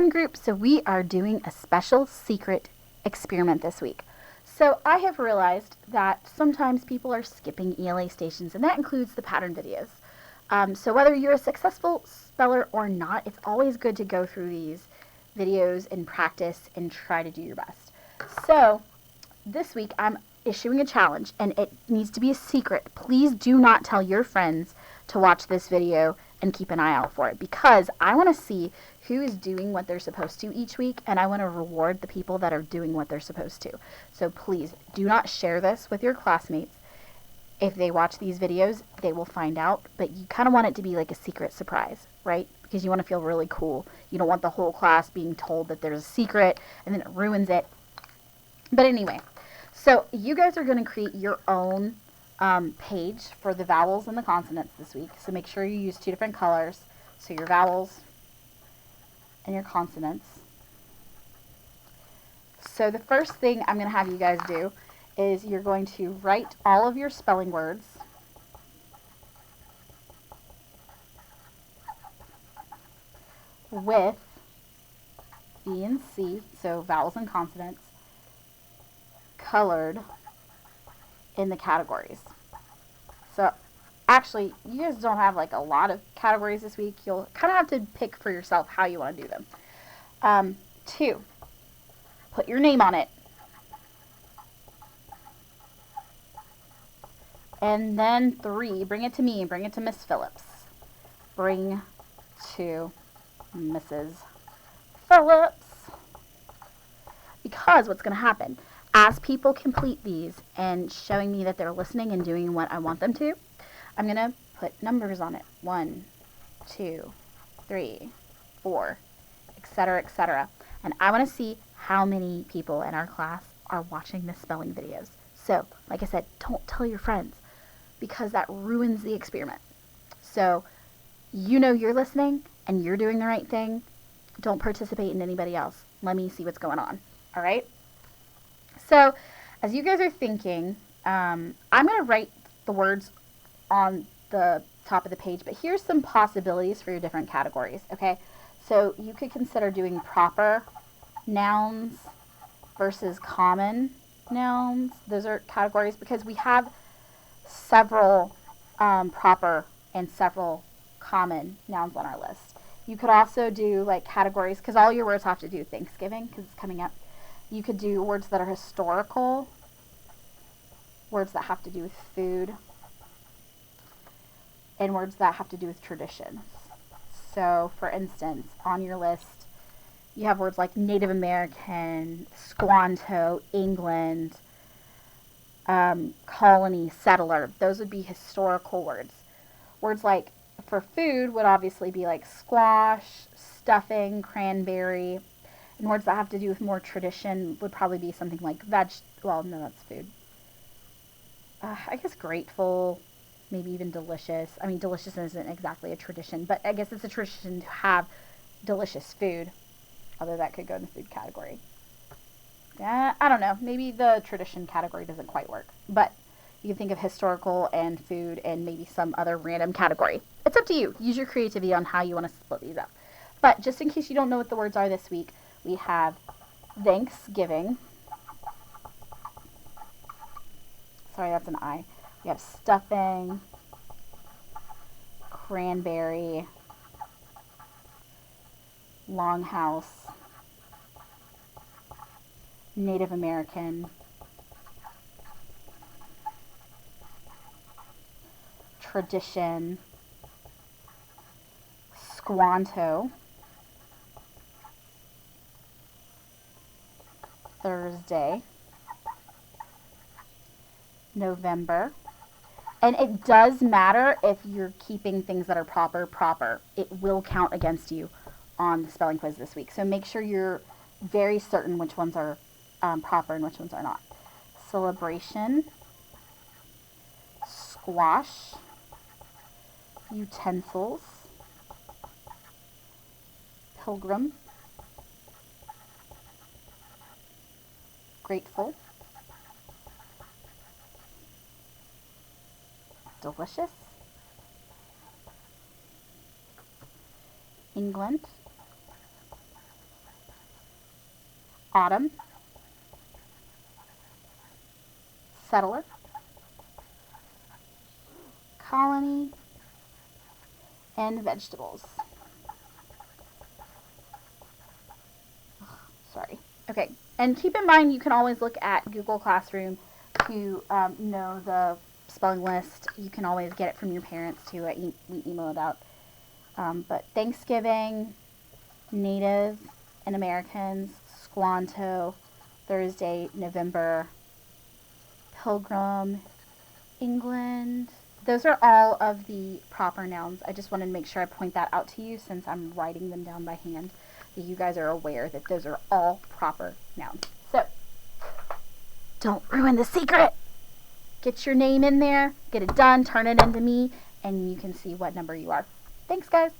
fun group, so we are doing a special secret experiment this week. So I have realized that sometimes people are skipping ELA stations, and that includes the pattern videos. So whether you're a successful speller or not, it's always good to go through these videos and practice and try to do your best. So this week I'm issuing a challenge, and it needs to be a secret. Please do not tell your friends to watch this video and keep an eye out for it, because I want to see who is doing what they're supposed to each week, and I want to reward the people that are doing what they're supposed to. So please do not share this with your classmates. If they watch these videos, they will find out, but you kind of want it to be like a secret surprise, right? Because you want to feel really cool. You don't want the whole class being told that there's a secret and then it ruins it. But anyway, so you guys are going to create your own page for the vowels and the consonants this week. So make sure you use 2 different colors. So your vowels and your consonants. So the first thing I'm going to have you guys do is you're going to write all of your spelling words with B and C, so vowels and consonants, colored in the categories. So actually, you guys don't have like a lot of categories this week. You'll kind of have to pick for yourself how you want to do them. 2, put your name on it. And then 3, bring it to me, bring it to Miss Phillips. Bring to Mrs. Phillips. Because what's going to happen, as people complete these and showing me that they're listening and doing what I want them to, I'm going to put numbers on it. 1, 2, 3, 4, etc., etc. And I want to see how many people in our class are watching the spelling videos. So, like I said, don't tell your friends, because that ruins the experiment. So, you know you're listening and you're doing the right thing. Don't participate in anybody else. Let me see what's going on. All right? So, as you guys are thinking, I'm going to write the words on the top of the page, but here's some possibilities for your different categories, okay? So, you could consider doing proper nouns versus common nouns. Those are categories because we have several proper and several common nouns on our list. You could also do like categories, because all your words have to do with Thanksgiving because it's coming up. You could do words that are historical, words that have to do with food, and words that have to do with traditions. So, for instance, on your list, you have words like Native American, Squanto, England, colony, settler. Those would be historical words. Words like for food would obviously be like squash, stuffing, cranberry. And words that have to do with more tradition would probably be something like well, no, that's food. I guess grateful, maybe even delicious. I mean, delicious isn't exactly a tradition, but I guess it's a tradition to have delicious food. Although that could go in the food category. Yeah, I don't know. Maybe the tradition category doesn't quite work. But you can think of historical and food and maybe some other random category. It's up to you. Use your creativity on how you want to split these up. But just in case you don't know what the words are this week, we have Thanksgiving. Sorry, that's an I. We have stuffing, cranberry, longhouse, Native American, tradition, Squanto, Thursday, November. And it does matter if you're keeping things that are proper. It will count against you on the spelling quiz this week. So make sure you're very certain which ones are proper and which ones are not. Celebration, squash, utensils, pilgrim, grateful, delicious, England, autumn, settler, colony, and vegetables. Sorry. Okay, and keep in mind you can always look at Google Classroom to know the spelling list. You can always get it from your parents too. We email it out. But Thanksgiving, Native and Americans, Squanto, Thursday, November, Pilgrim, England. Those are all of the proper nouns. I just wanted to make sure I point that out to you since I'm writing them down by hand, that you guys are aware that those are all proper nouns. So, don't ruin the secret. Get your name in there, get it done, turn it into me, and you can see what number you are. Thanks, guys.